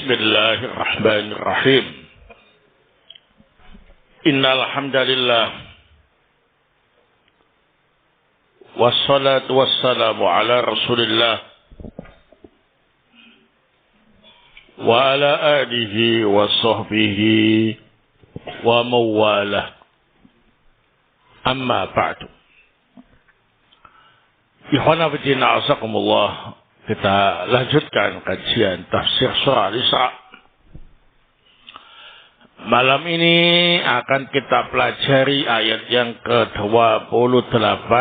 Bismillahirrahmanirrahim. Innal hamdalillah wassalatu wassalamu ala Rasulillah wa ala alihi wa sahbihi wa mawalah. Amma ba'du. Ikhwana fillah azakumullah, kita lanjutkan kajian tafsir surah Al-Isra. Malam ini akan kita pelajari ayat yang ke-28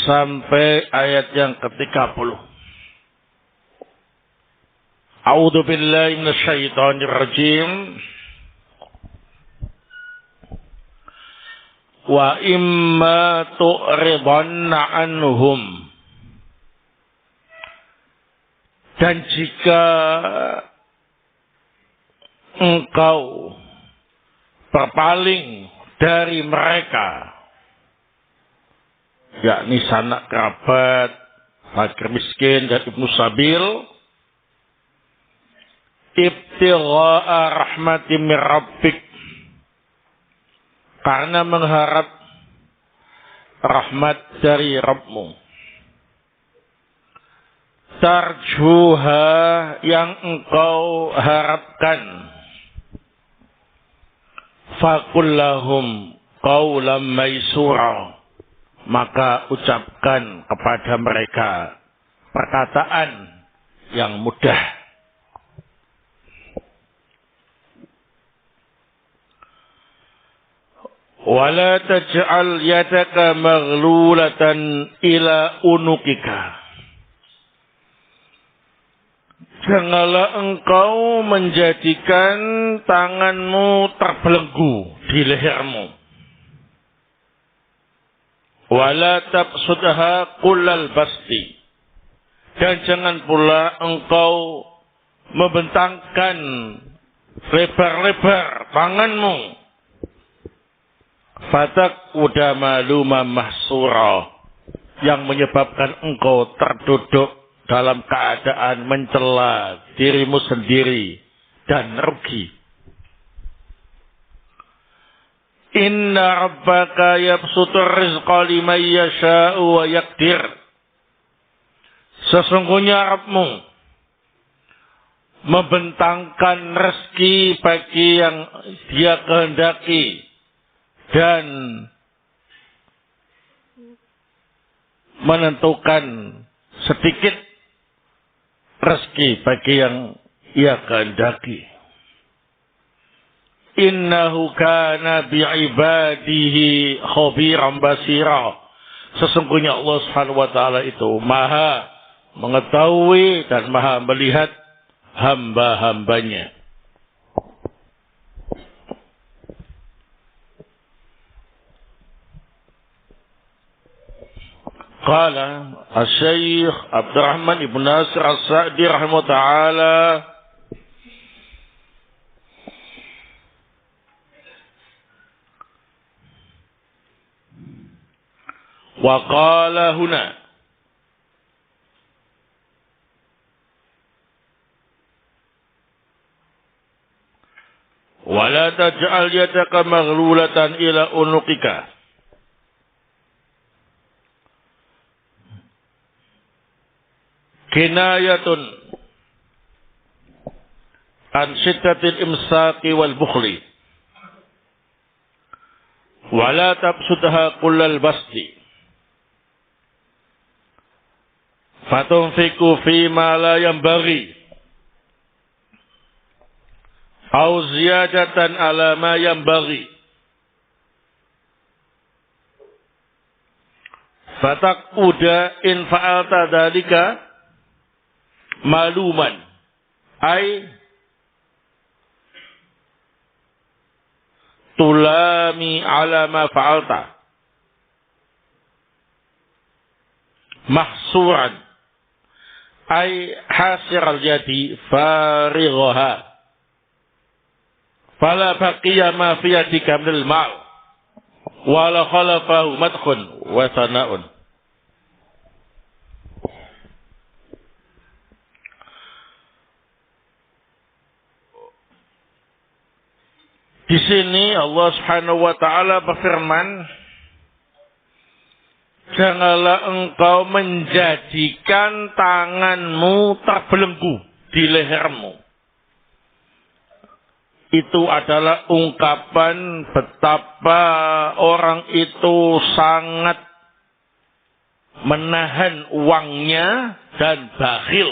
sampai ayat yang ke-30. A'udzu billahi minasyaitonir rajim. Wa imma tu'ridanna anhum, dan jika engkau berpaling dari mereka, yakni sanak kerabat, fakir miskin dan ibnu sabil, ibtigha'a rahmatin min rabbik, karena mengharap rahmat dari Rabbmu, tarjuha, yang engkau harapkan, faqul lahum qawlan maysura, maka ucapkan kepada mereka perkataan yang mudah. Wala taj'al yadaka maghlulatan ila unukika, janganlah engkau menjadikan tanganmu terbelenggu di lehermu. Wala tabsudha kullal basti, dan jangan pula engkau membentangkan lebar-lebar tanganmu. Fatak udah maluma mahsura, yang menyebabkan engkau terduduk dalam keadaan mencela dirimu sendiri dan rugi. Inna rabbaka yabsutur rizqa liman yasha'u wa yaqdir, sesungguhnya Rabbmu membentangkan rezeki bagi yang Dia kehendaki dan menentukan sedikit rezeki bagi yang Ia kehendaki. Innahu kana bi'ibadihi khabiran basira, sesungguhnya Allah Subhanahu wa taala itu Maha mengetahui dan Maha melihat hamba-hambanya. Qala Asy-Syaikh Abdurrahman Ibn Nasir As-Sa'di rahimahullah ta'ala, wa qala huna, wa la taj'al yadaka maghlulatan ila unukika, kinayatun an syiddatil imsaki wal bukhli, wa la tabsudha kullal basti, fatunfiku fima la yanbaghi aw ziyadatan ala ma yanbaghi, fataquda in fa'alta dhalika maluman, ay tulami ala ma fa'alta, mahsuran, ay hasir al-yadi farighaha, fala baqiya ma fi yadika minal mal, wala khalafahu madkhun wa sana'un. Di sini Allah Subhanahu wa taala berfirman, janganlah engkau menjadikan tanganmu terbelenggu di lehermu. Itu adalah ungkapan betapa orang itu sangat menahan uangnya dan bakhil.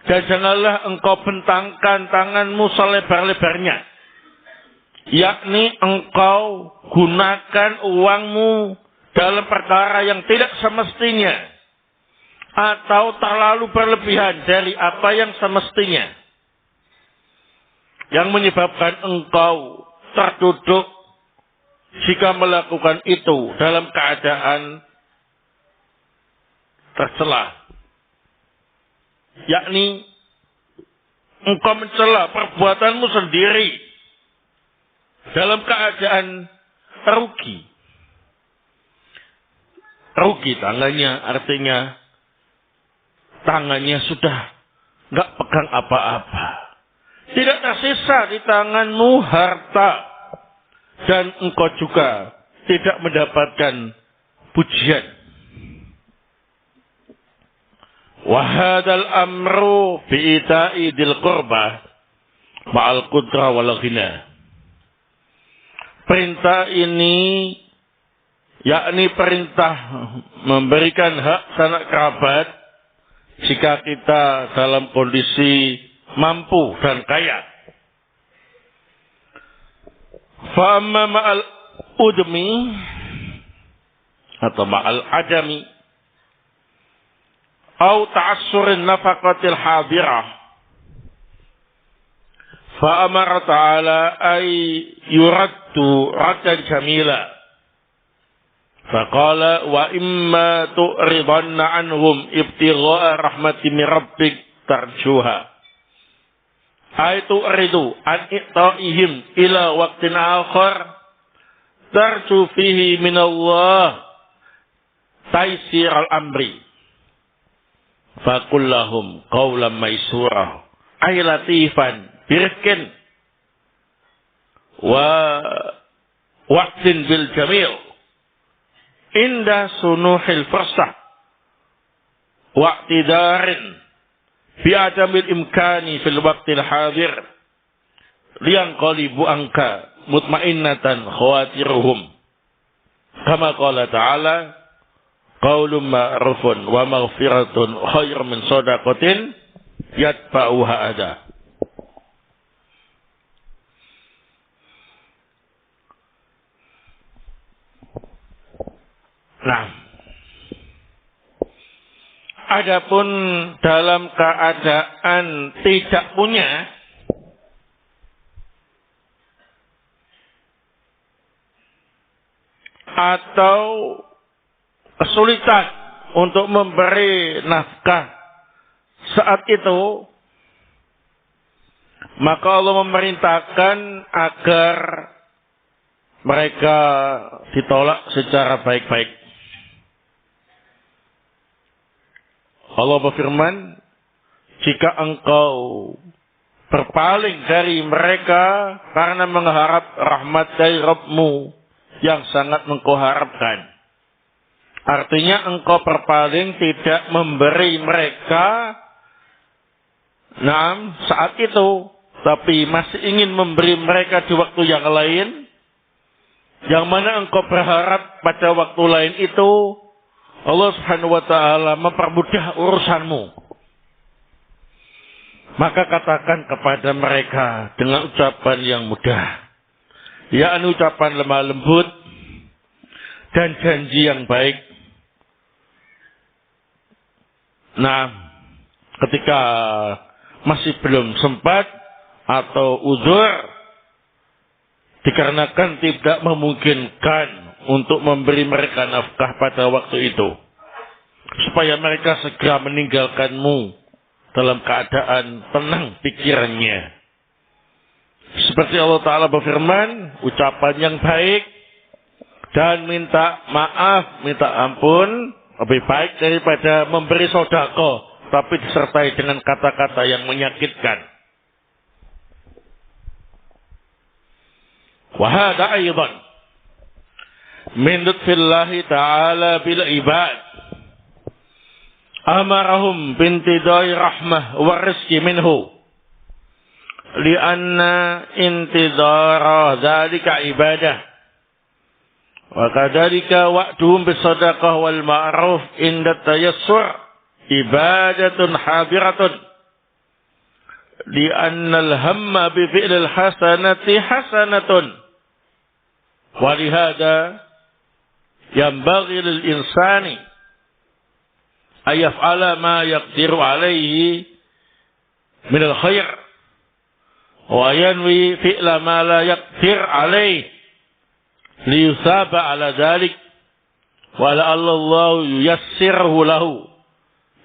Dan janganlah engkau bentangkan tanganmu selebar-lebarnya. Yakni engkau gunakan uangmu dalam perkara yang tidak semestinya. Atau terlalu berlebihan dari apa yang semestinya. Yang menyebabkan engkau terduduk jika melakukan itu dalam keadaan tercela. Yakni engkau mencela perbuatanmu sendiri dalam keadaan rugi. Rugi tangannya artinya tangannya sudah nggak pegang apa-apa. Tidak tersisa di tanganmu harta. Dan engkau juga tidak mendapatkan pujian. Wahadal amru bi'itai dil qurbah ma'al qudra wal ghina. Perintah ini yakni perintah memberikan hak sanak kerabat jika kita dalam kondisi mampu dan kaya. Fa'amma ma'al udmi atau ma'al adami atau ta'assurin nafaqatil hadirah fa'amara ta'ala ay yuraddu raddan jamila faqala wa imma tu'ridanna anhum ibtigha'a rahmatin min rabbik tarjuha ay tu'ridu an i'ta'ihim ila waqtin akhar tarju fihi min Allah taysir al-amri faqul lahum qawlan maysura ay latifan birkin wa waqtin bil jamil inda sunuhil fursah waqtidarin fi adamil imkani fil waqtil hadir liyanqalibu anka mutmainnatan khawatiruhum kama qala ta'ala qaulun ma'rufun wa maghfiratun khairun min shadaqatin yatba'uha adha. Nah, adapun dalam keadaan tidak punya atau kesulitan untuk memberi nafkah saat itu, maka Allah memerintahkan agar mereka ditolak secara baik-baik. Allah berfirman, jika engkau berpaling dari mereka karena mengharap rahmat dari Rabbmu yang sangat engkau harapkan. Artinya engkau berpaling tidak memberi mereka saat itu, tapi masih ingin memberi mereka di waktu yang lain, yang mana engkau berharap pada waktu lain itu Allah Subhanahu wa ta'ala mempermudah urusanmu. Maka katakan kepada mereka dengan ucapan yang mudah, yakni ucapan lemah lembut dan janji yang baik. Nah, ketika masih belum sempat atau uzur dikarenakan tidak memungkinkan untuk memberi mereka nafkah pada waktu itu, supaya mereka segera meninggalkanmu dalam keadaan tenang pikirannya. Seperti Allah Ta'ala berfirman, ucapan yang baik dan minta maaf, minta ampun lebih baik daripada memberi sedekah tapi disertai dengan kata-kata yang menyakitkan. Wa hadha aidan min lutfillahi ta'ala bil ibad. Amarahum bintidai rahmah wa rizki minhu. Lianna intidara dhalika ibadah. Wa kadhalika wa'duhum bisadaqah wal ma'ruf inda tayassur ibadatun hadiratun. Lianna al-hamma bi fi'lil hasanati hasanatun. Wa lihada yanbaghi lil insani ayaf'ala ma yaqdiru alaihi min al-khair wa yanwi fi'la ma la yaqdir alaihi liyusaba ala dhalik wa la'alla Allah yuyassirhu lahu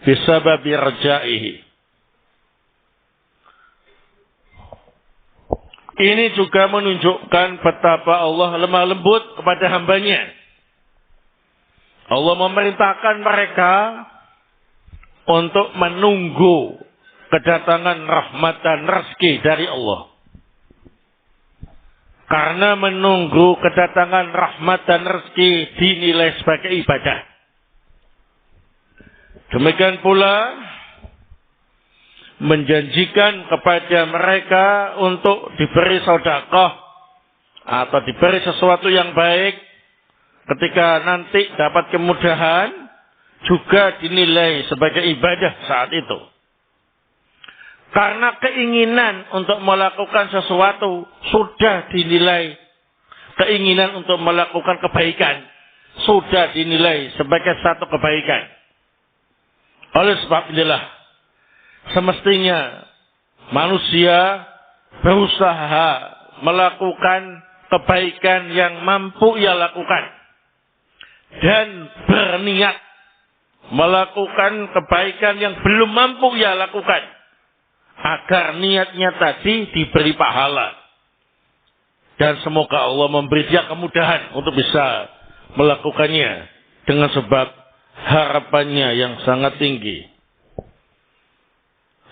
bisababi rajaihi. Ini juga menunjukkan betapa Allah lemah lembut kepada hambanya. Allah memerintahkan mereka untuk menunggu kedatangan rahmat dan rezeki dari Allah. Karena menunggu kedatangan rahmat dan rezeki dinilai sebagai ibadah. Demikian pula menjanjikan kepada mereka untuk diberi sedekah atau diberi sesuatu yang baik ketika nanti dapat kemudahan juga dinilai sebagai ibadah saat itu. Karena keinginan untuk melakukan sesuatu sudah dinilai, keinginan untuk melakukan kebaikan sudah dinilai sebagai satu kebaikan. Oleh sebab inilah semestinya manusia berusaha melakukan kebaikan yang mampu ia lakukan dan berniat melakukan kebaikan yang belum mampu ia lakukan, agar niatnya tadi diberi pahala. Dan semoga Allah memberi dia kemudahan untuk bisa melakukannya dengan sebab harapannya yang sangat tinggi.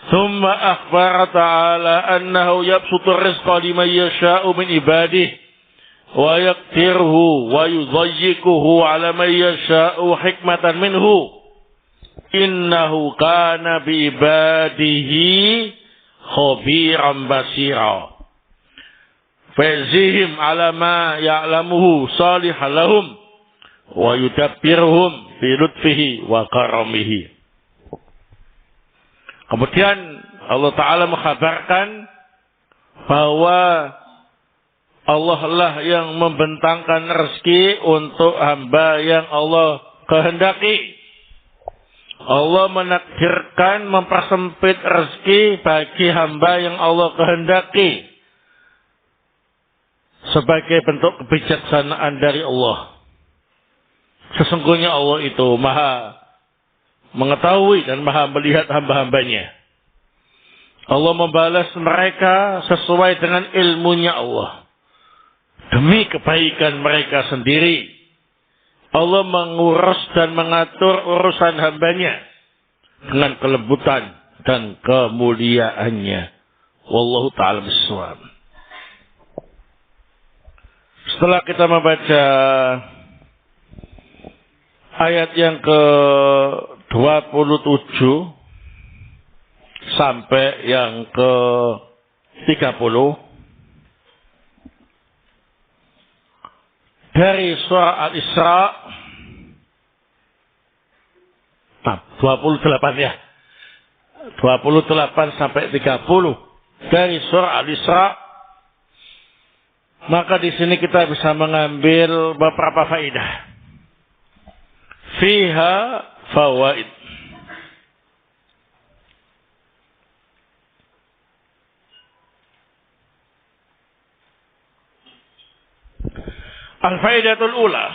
Thumma akhbara ta'ala annahu yabsutur rizqa liman yasha'u min ibadihi wa yaqtirhu wa yudhayyikuhu ala man yasha'u hikmatan minhu. Innahu kana bi ibadihi khabiran basira. Fa'zihim ala ma ya'lamuhu salihan lahum wa yudabbirhum bi lutfihi wa karamihi. Kemudian Allah Ta'ala mengkabarkan bahwa Allah lah yang membentangkan rezeki untuk hamba yang Allah kehendaki. Allah menakdirkan mempersempit rezeki bagi hamba yang Allah kehendaki sebagai bentuk kebijaksanaan dari Allah. Sesungguhnya Allah itu maha mengetahui dan maha melihat hamba-hambanya. Allah membalas mereka sesuai dengan ilmunya Allah. Demi kebaikan mereka sendiri, Allah mengurus dan mengatur urusan hambanya dengan kelembutan dan kemuliaannya. Wallahu ta'ala bissawab. Setelah kita membaca ayat yang ke-27 sampai yang ke-30 dari surah Al-Isra, 28 ya, 28 sampai 30 dari surah Al-Isra, maka di sini kita bisa mengambil beberapa faedah. Fiha fawaid. Al-faidatul ula.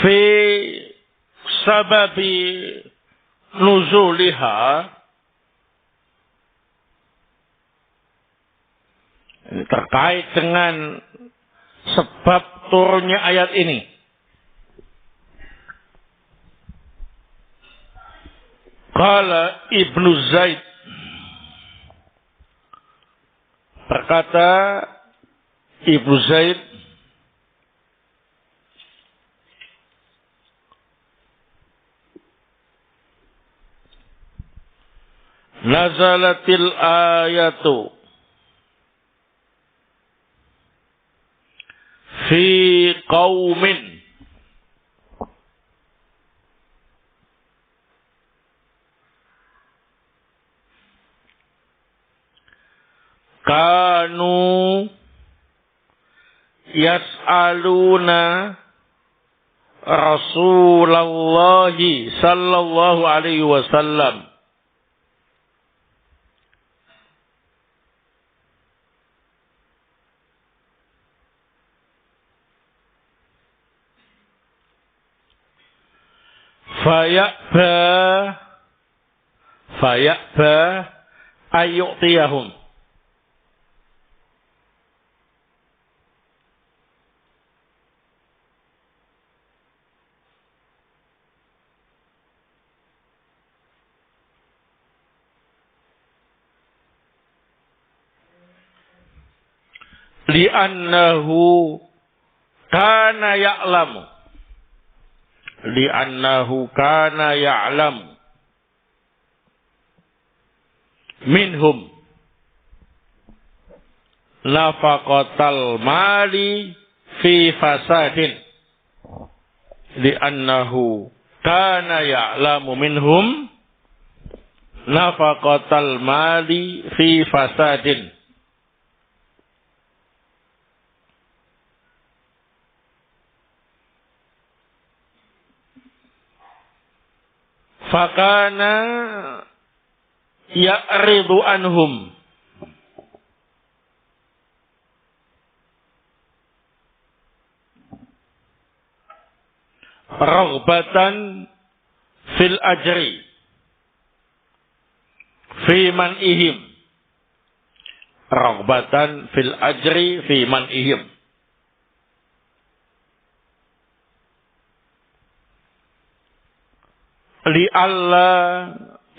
fi sababi nuzuliha, terkait dengan sebab turunnya ayat ini. Qala Ibnu Zaid, berkata Ibnu Zaid, nazalatil ayatu fi qaumin kanu yas'aluna Rasulullah sallallahu alaihi wasallam faya'ba ayyu'tiyahum, li'annahu kana ya'lamu minhum nafaqatal mali fi fasadin, li'annahu kana ya'lamu minhum nafaqatal mali fi fasadin. Fakana ya'ridu anhum, raghbatan fil ajri fi man'ihim, raghbatan fil ajri fi man'ihim. Li'alla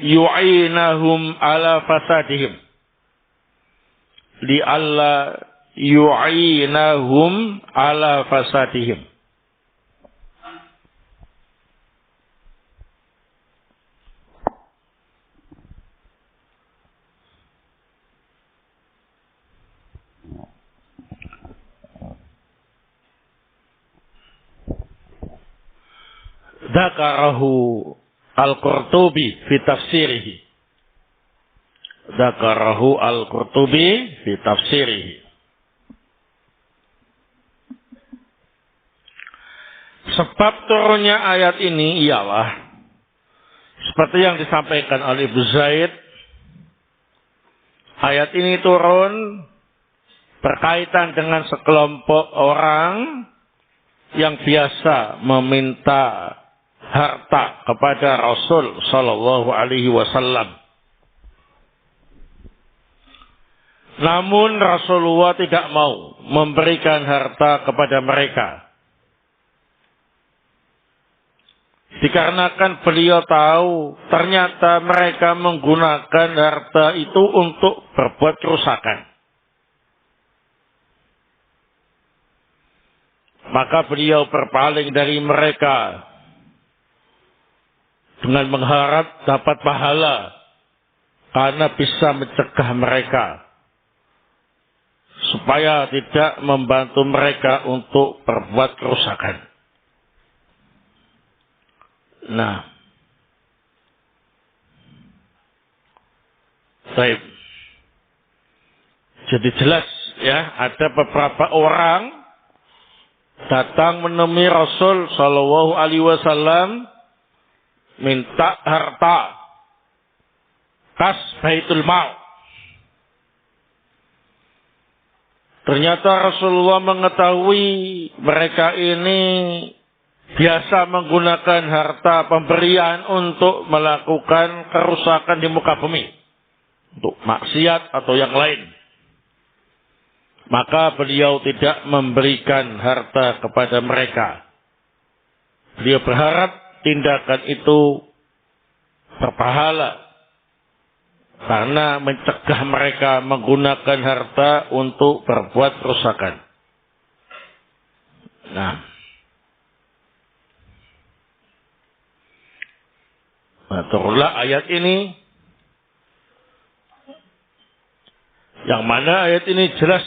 yu'inahum ala fasadihim, li'alla yu'inahum ala fasadihim. Dzakarahu Al-Qurtubi fi tafsirihi. Dzakarahu Al-Qurtubi fi tafsirihi. Sebab turunnya ayat ini ialah seperti yang disampaikan oleh Ibnu Zaid. Ayat ini turun berkaitan dengan sekelompok orang yang biasa meminta harta kepada Rasul sallallahu alaihi wasallam. Namun Rasulullah tidak mau memberikan harta kepada mereka. Dikarenakan beliau tahu ternyata mereka menggunakan harta itu untuk berbuat kerusakan. Maka beliau berpaling dari mereka dengan mengharap dapat pahala karena bisa mencegah mereka supaya tidak membantu mereka untuk berbuat kerusakan. Nah, baik. Jadi jelas ya, ada beberapa orang datang menemui Rasul sallallahu alaihi wasallam minta harta kas Baitul Mal. Ternyata Rasulullah mengetahui mereka ini biasa menggunakan harta pemberian untuk melakukan kerusakan di muka bumi, untuk maksiat atau yang lain, maka beliau tidak memberikan harta kepada mereka. Beliau berharap tindakan itu berpahala karena mencegah mereka menggunakan harta untuk berbuat kerusakan. Nah, turunlah ayat ini, yang mana ayat ini jelas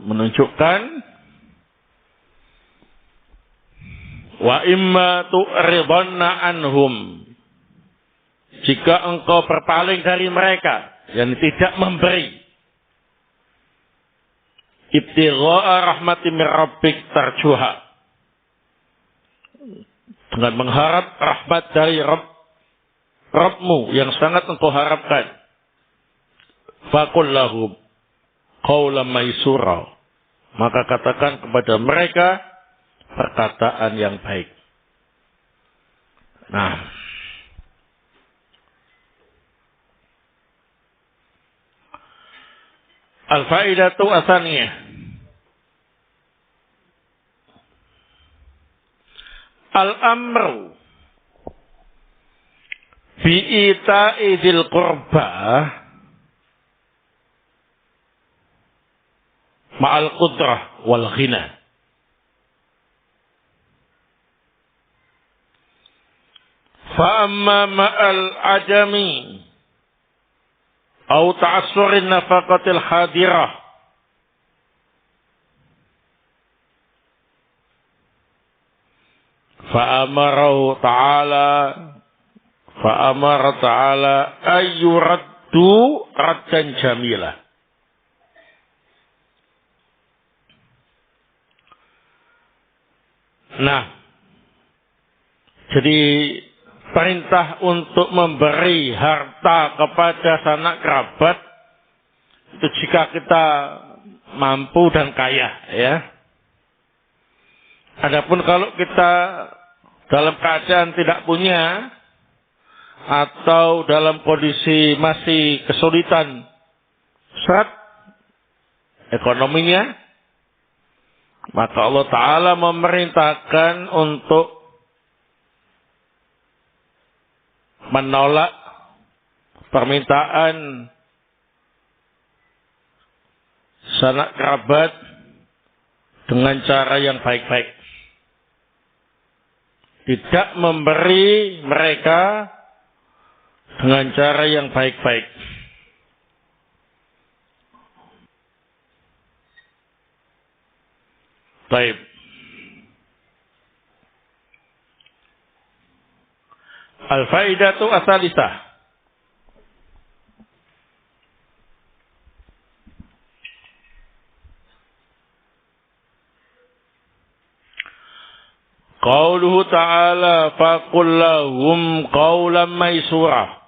menunjukkan wa imma tu'ridanna anhum, jika engkau berpaling dari mereka, yang tidak memberi, ibtigha'a rahmatin min rabbik tarjuha, dengan mengharap rahmat dari Rabbmu yang sangat engkau harapkan, faqul lahum qawlan maysura, maka katakan kepada mereka perkataan yang baik. Nah, al-faidatu asaniyah, al-amru bi'ita'i dzil qurba ma'al qudrah wal ghina. Fa'amma ma'al adami au ta'assurin nafaqatil hadirah fa'amara ta'ala ayyuraddu raddan jamilah. Nah, jadi perintah untuk memberi harta kepada sanak kerabat itu jika kita mampu dan kaya, ya. Adapun kalau kita dalam keadaan tidak punya atau dalam kondisi masih kesulitan berat ekonominya, maka Allah Ta'ala memerintahkan untuk menolak permintaan sanak kerabat dengan cara yang baik-baik. Tidak memberi mereka dengan cara yang baik-baik. Baik. Al-faidatu as-salisah. Qauluhu ta'ala faqul lahum qawlan maysura.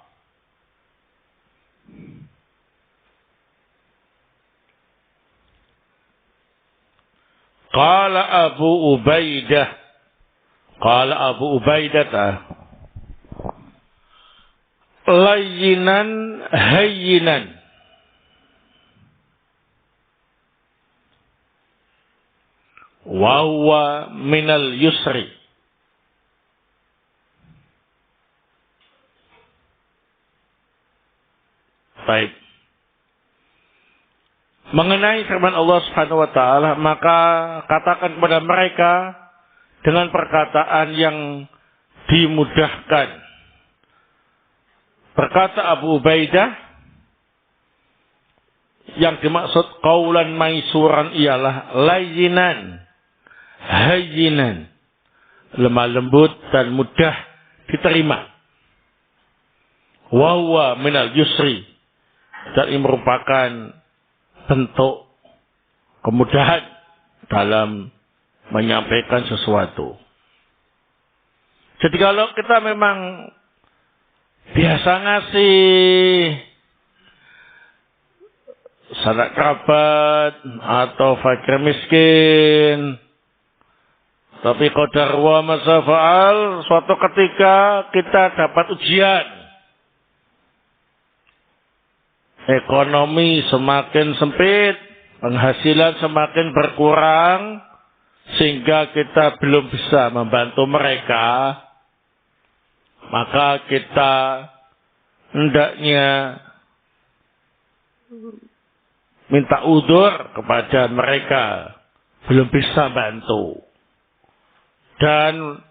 Qala Abu Ubaidah layyinan hayyinan wa huwa minal yusri. Baik. Mengenai firman Allah Subhanahu wa taala, maka katakan kepada mereka dengan perkataan yang dimudahkan. Berkata Abu Ubaidah, yang dimaksud qaulan maisuran ialah layyinan, hayyinan, lemah lembut dan mudah diterima. Wa huwa minal yusri, dan ini merupakan bentuk kemudahan dalam menyampaikan sesuatu. Jadi kalau kita memang biasa ngasih sanak kerabat atau fakir miskin Tapi qadar wa ma fa'al, suatu ketika kita dapat ujian. Ekonomi semakin sempit, penghasilan semakin berkurang, sehingga kita belum bisa membantu mereka. Maka kita hendaknya minta udzur kepada mereka, belum bisa bantu. Dan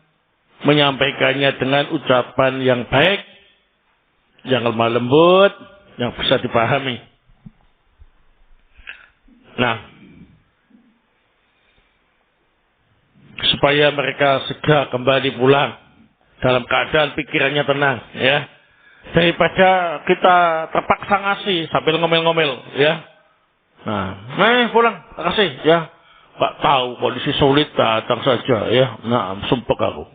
menyampaikannya dengan ucapan yang baik, yang lemah lembut, yang bisa dipahami. Nah, supaya mereka segera kembali pulang dalam keadaan pikirannya tenang, ya. Daripada kita terpaksa ngasih sambil ngomel-ngomel, ya. Nah, pulang, kasih, ya. Pak tahu kondisi sulit, datang saja, ya. Nah, sumpek aku.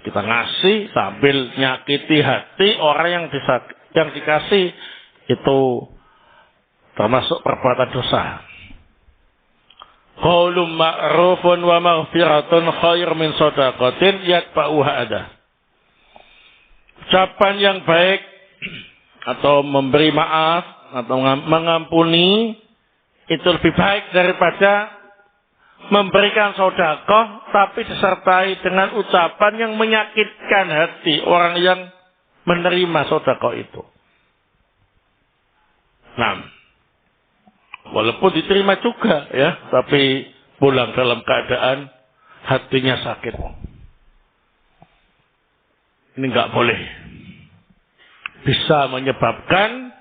Kita ngasih sambil nyakiti hati orang yang dikasih, itu termasuk perbuatan dosa. Qaulun ma'rufun wa maghfiratun khair min shadaqatin yatba'uha adha. Ucapan yang baik atau memberi maaf atau mengampuni itu lebih baik daripada memberikan sedekah tapi disertai dengan ucapan yang menyakitkan hati orang yang menerima sedekah itu. Nah, walaupun diterima juga, ya, tapi pulang dalam keadaan hatinya sakit. Ini enggak boleh. Bisa menyebabkan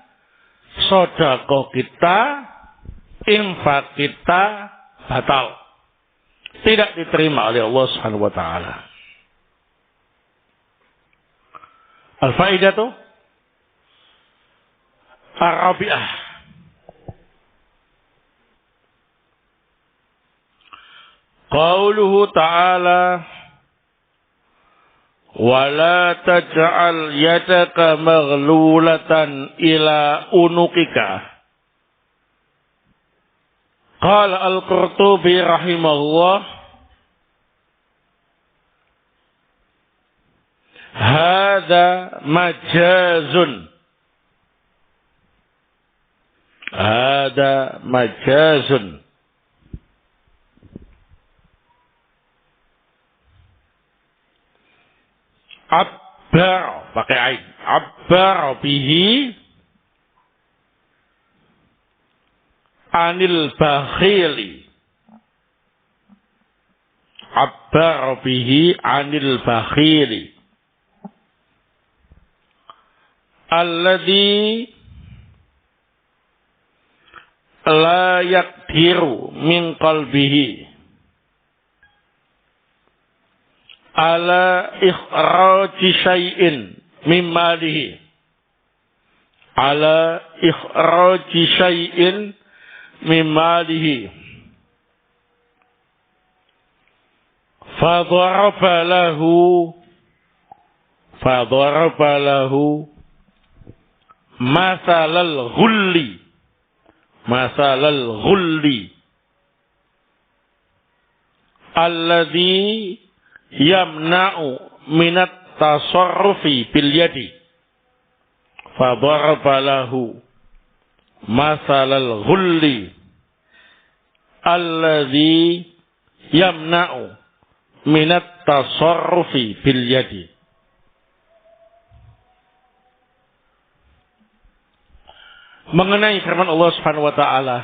sedekah kita, infak kita batal. Tidak diterima oleh Allah Subhanahu wa taala. Al-faidatu ar-rabi'ah. Qauluhu ta'ala wa la taj'al yadaka maghlulatan ila unuqika. Qala Al-Qurtubi rahimahullah, hadza majazun. Hadza majazun. Abbar, pakai ain. Abbar bihi anil bakhili. Abbar bihi anil bakhili. Alladhi la yaqdiru min qalbihi ala ikhraji syai'in min malihi. Ala ikhraji syai'in min malihi. Fadaraba lahu masalal ghulli alladhi yamna'u minat tasarrufi bil yadi. Fadaraba lahu masalal ghulli alladhi yamna'u minat tasarrufi bil yadi. Mengenai firman Allah Subhanahu wa taala,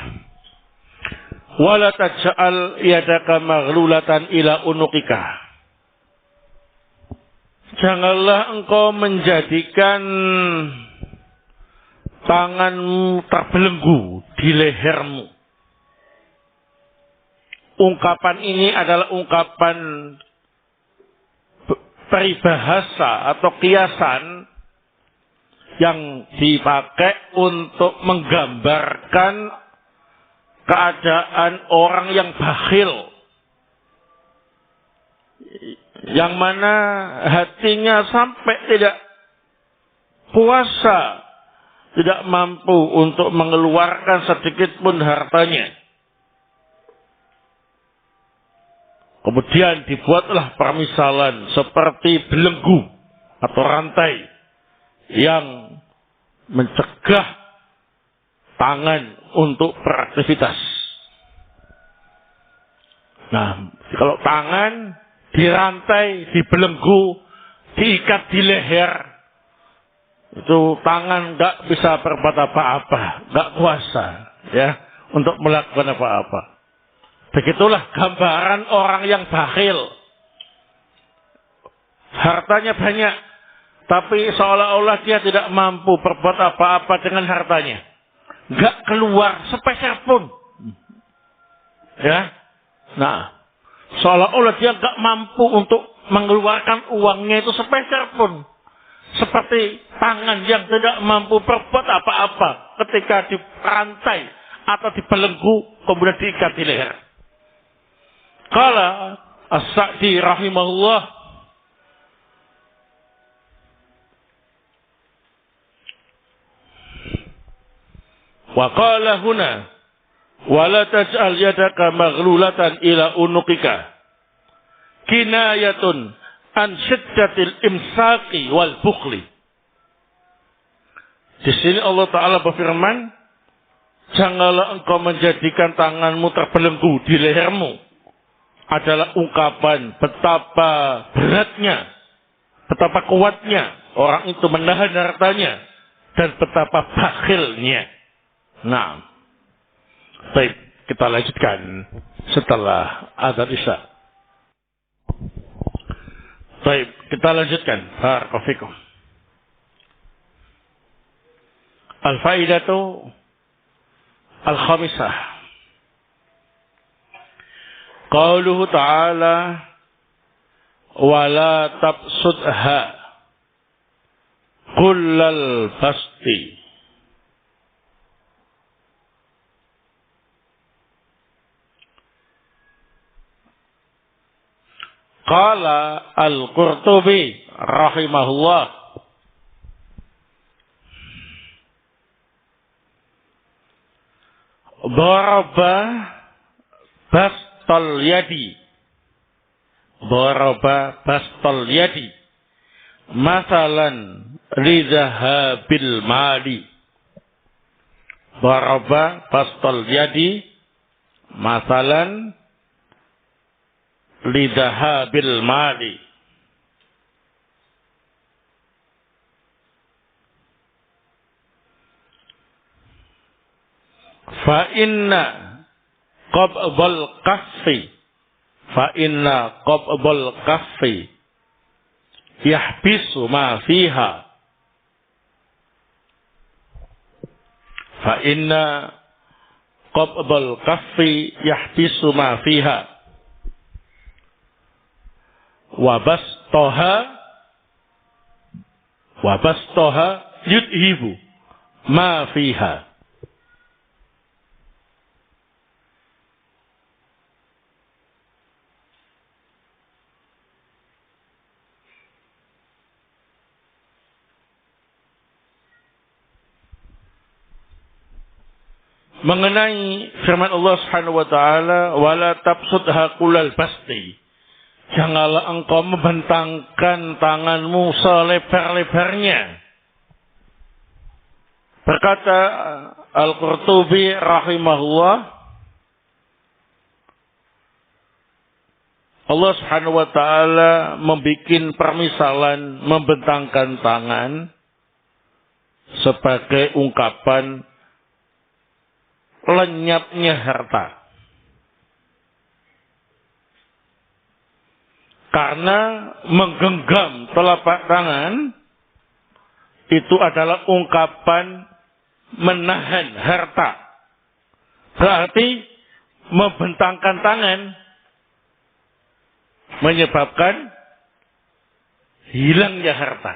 wala taj'al yadaka maghlulatan ila unuqika. Janganlah engkau menjadikan tanganmu terbelenggu di lehermu. Ungkapan ini adalah ungkapan peribahasa atau kiasan yang dipakai untuk menggambarkan keadaan orang yang bakhil, yang mana hatinya sampai tidak puasa, tidak mampu untuk mengeluarkan sedikit pun hartanya. Kemudian dibuatlah permisalan seperti belenggu atau rantai yang mencegah tangan untuk beraktivitas. Nah, kalau tangan dirantai, dibelenggu, diikat di leher, itu tangan nggak bisa berbuat apa-apa, nggak kuasa ya untuk melakukan apa-apa. Begitulah gambaran orang yang bakhil. Hartanya banyak, tapi seolah-olah dia tidak mampu berbuat apa-apa dengan hartanya. Nggak keluar sepeser pun. Ya, nah, seolah-olah dia nggak mampu untuk mengeluarkan uangnya itu sepeser pun. Seperti tangan yang tidak mampu berbuat apa-apa ketika dirantai atau dibelenggu kemudian diikat di leher. Qala As-Sa'di rahimahullah, wa qala huna wa la taj'al yadaka maghlulatan ila unuqika kinayatun an syiddatil imsaki wal bukhli. Di sini Allah Ta'ala berfirman, janganlah engkau menjadikan tanganmu terbelenggu di lehermu. Adalah ungkapan betapa beratnya, betapa kuatnya orang itu menahan hartanya, dan betapa bakhilnya. Nah, baik, kita lanjutkan setelah adzan Isya. Baik, kita lanjutkan. Barakallahu fikum. Al-faidatu al-khamisah. Qauluhu ta'ala wa la tabsudha kullal basti. Qala Al-Qurtubi rahimahullah, daraba bastal yadi, daraba bastal yadi masalan lidhahabil mali. Daraba bastal yadi masalan lidhahabil mali. Fa inna qabdal kaffi, fa inna qabdal kaffi yahbisu ma fiha, fa inna qabdal kaffi yahbisu ma fiha wa bastaha yudhibu ma fiha. Mengenai firman Allah Subhanahu wa taala, wala tabsudha kullal basti. Janganlah engkau membentangkan tanganmu selebar-lebarnya. Berkata Al-Qurtubi rahimahullah, Allah Subhanahu wa taala membikin permisalan membentangkan tangan sebagai ungkapan lenyapnya harta. Karena menggenggam telapak tangan itu adalah ungkapan menahan harta. Berarti membentangkan tangan menyebabkan hilangnya harta.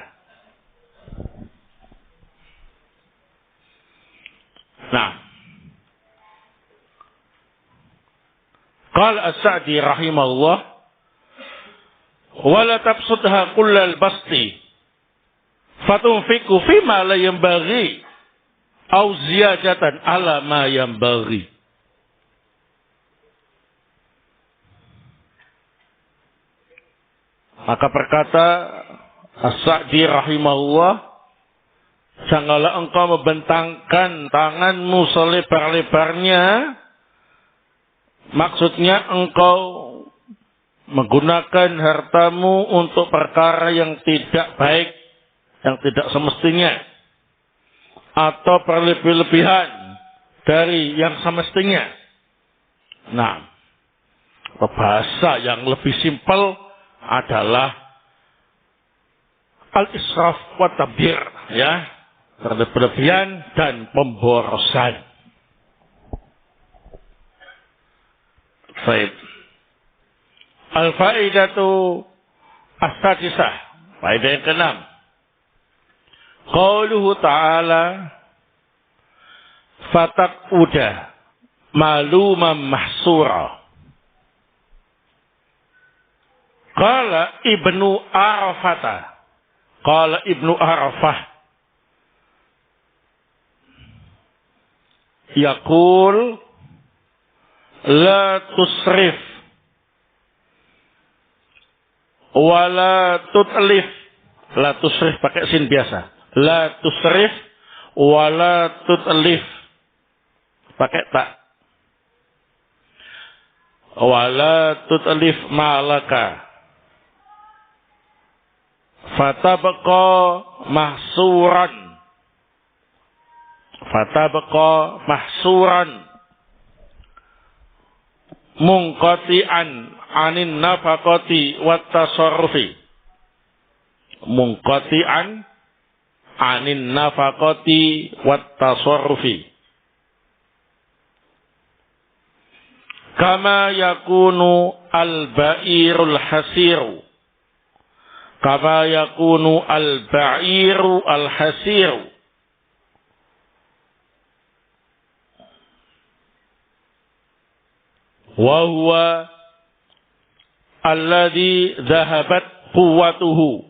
Nah, qala As-Sa'di rahimahullah, wala tabsudha kullal basti fatunfiqu fima la yanbaghi au ziyadatan ala ma yanbaghi. Maka berkata As-Sa'di rahimahullah, janganlah engkau membentangkan tanganmu selebar-lebarnya. Maksudnya engkau menggunakan hartamu untuk perkara yang tidak baik, yang tidak semestinya, atau berlebih-lebihan dari yang semestinya. Nah, bahasa yang lebih simpel adalah al-israf wa tabdir, ya, berlebihan dan pemborosan. Baik. Al-faidatu as-sadisah, faedah yang keenam. Qauluhu ta'ala fataquda maluman mahsura. Qala Ibnu Arafata, qala Ibnu Arafah, yaqul la tusrif wala tutlif. La tusrif pakai sin biasa. La tusrif wala tutlif pakai tak. Wala tutlif malaka fatabqa mahsuran. Fatabqa mahsuran munqati'an anin nafaqati wat tasarrufi. Munqati'an anin nafaqati wat tasarrufi. Kama yakunu al-ba'irul hasiru. Kama yakunu al-ba'iru al-hasiru. Wa huwa alladhi dhahabat quwwatuhu.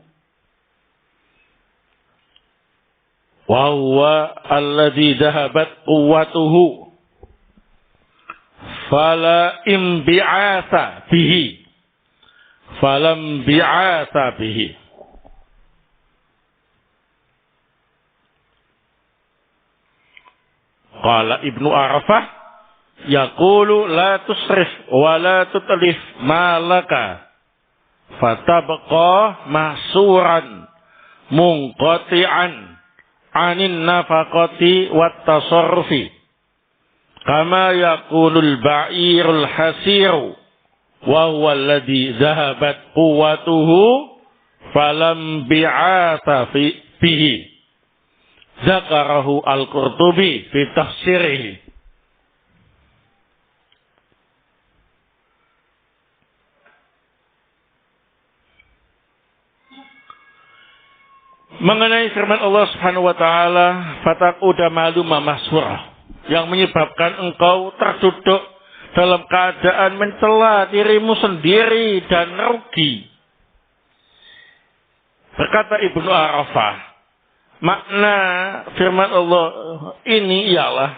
Wa huwa alladhi dhahabat quwwatuhu. Fala imbi'atha bihi. Falam bi'atha bihi. Qala Ibnu Arafah, yaqulu la tusrif wa la tutlif malaka fatabqa mahsuran munqati'an anin nafaqati wat tasarrufi kama yaqulul ba'irul hasiru wa huwa alladhi dhahabat quwwatuhu falam bi'atha fihi. Zakarahu al-Qurtubi fi tafsirihi. Mengenai firman Allah Subhanahu wa taala, fataquda maluma mahsura, yang menyebabkan engkau terduduk dalam keadaan mencela dirimu sendiri dan rugi. Berkata Ibnu Arafah, makna firman Allah ini ialah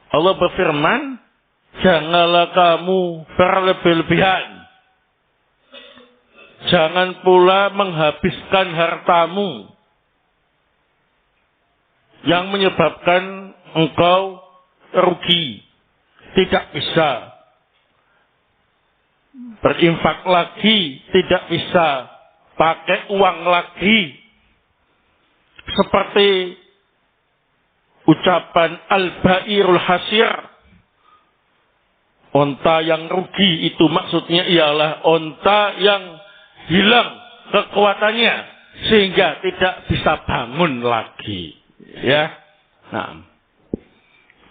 Allah berfirman, janganlah kamu berlebih-lebihan. Jangan pula menghabiskan hartamu yang menyebabkan engkau rugi. Tidak bisa berinfak lagi, tidak bisa pakai uang lagi. Seperti ucapan al-ba'irul hasir. Onta yang rugi itu maksudnya ialah onta yang hilang kekuatannya sehingga tidak bisa bangun lagi. Ya. Nah,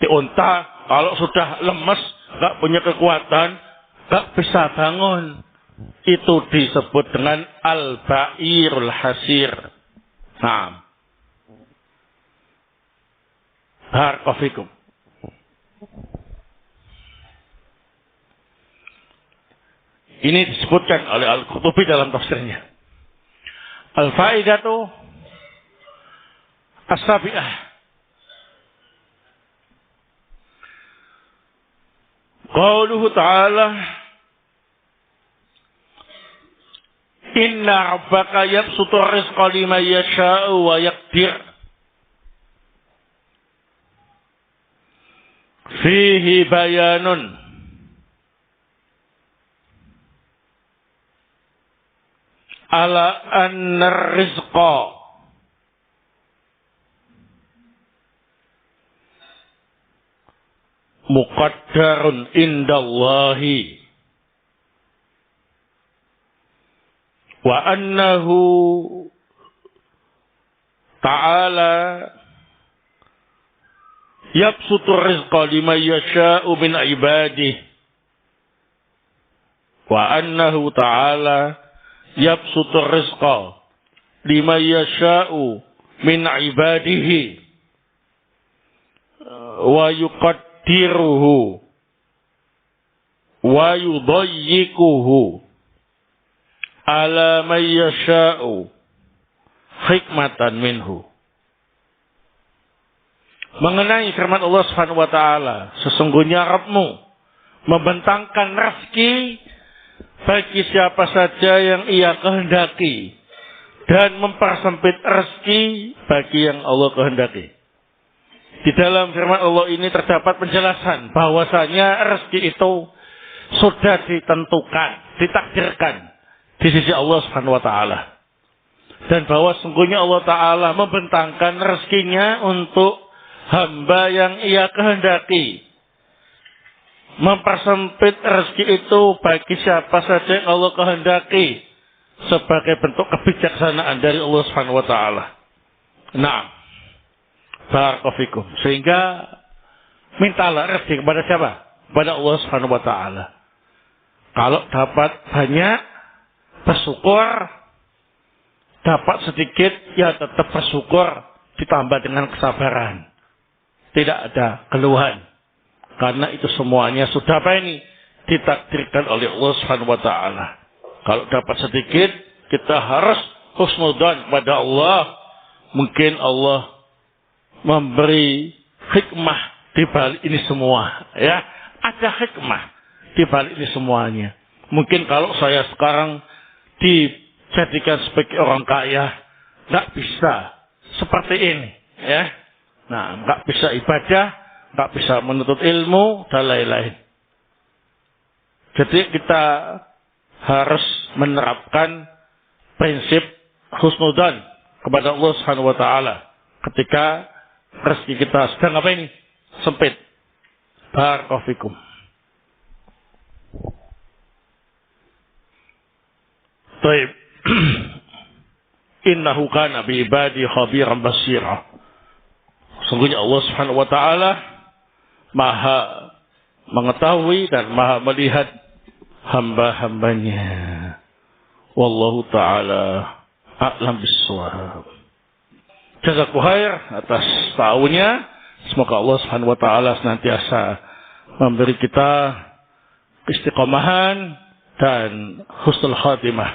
di onta kalau sudah lemes, nggak punya kekuatan, nggak bisa bangun. Itu disebut dengan al-ba'irul hasir. Nah, barakallahu. Ini disebutkan oleh Al-Qurtubi dalam tafsirnya. Al-faidatu as-sabi'ah. Qauluhu ta'ala Inna rabbaka yabsutu rizqa liman yasha'u wa yaqdir. Fihi bayanun ala anna rizqa muqaddarun indallahi wa annahu ta'ala yabsutu rizqa liman yasha'u min ibadihi wa annahu ta'ala yabsutu rizqa liman yasha'u min ibadihi wa yuqaddiruhu wa yudayyiquhu ala man yasha'u hikmatan minhu. Mengenai firman Allah Subhanahu wa taala, sesungguhnya Rabbmu membentangkan rezeki bagi siapa saja yang ia kehendaki dan mempersempit rezeki bagi yang Allah kehendaki. Di dalam firman Allah ini terdapat penjelasan bahwasanya rezeki itu sudah ditentukan, ditakdirkan di sisi Allah Subhanahu wa taala. Dan bahwa sungguhnya Allah taala membentangkan rezekinya untuk hamba yang ia kehendaki. Mempersempit rezeki itu bagi siapa saja yang Allah kehendaki sebagai bentuk kebijaksanaan dari Allah Subhanahu wa taala. Nah, barakallahu fikum. Sehingga mintalah rezeki kepada siapa? Kepada Allah Subhanahu wa taala. Kalau dapat banyak, bersyukur. Dapat sedikit, ya tetap bersyukur. Ditambah dengan kesabaran. Tidak ada keluhan. Karena itu semuanya sudah apa ini? Ditakdirkan oleh Allah Subhanahu wa taala. Kalau dapat sedikit, kita harus husnudzan kepada Allah. Mungkin Allah memberi hikmah di balik ini semua, ya. Ada hikmah di balik ini semuanya. Mungkin kalau saya sekarang dijadikan sebagai orang kaya, nggak bisa seperti ini, ya. Nah, nggak bisa ibadah, nggak bisa menuntut ilmu dan lain-lain. Jadi kita harus menerapkan prinsip husnudzan kepada Allah Subhanahu wa taala ketika rezeki kita sedang apa ini? Sempit. Barakallahu fikum. Baik. Innahu kana bi ibadi khabiran basira. Sungguhnya Allah Subhanahu wa taala Maha mengetahui dan Maha melihat hamba-hambanya. Wallahu taala a'lam bissawab. Jazakallahu khair atas ta'awunnya. Semoga Allah Subhanahu wa taala senantiasa memberi kita istiqomahan dan husnul khatimah.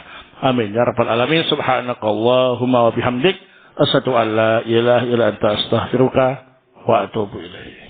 Amin ya rabbal alamin. Subhanakallahumma wa bihamdik asyhadu an la ilaha illa anta astaghfiruka wa atubu ilaik.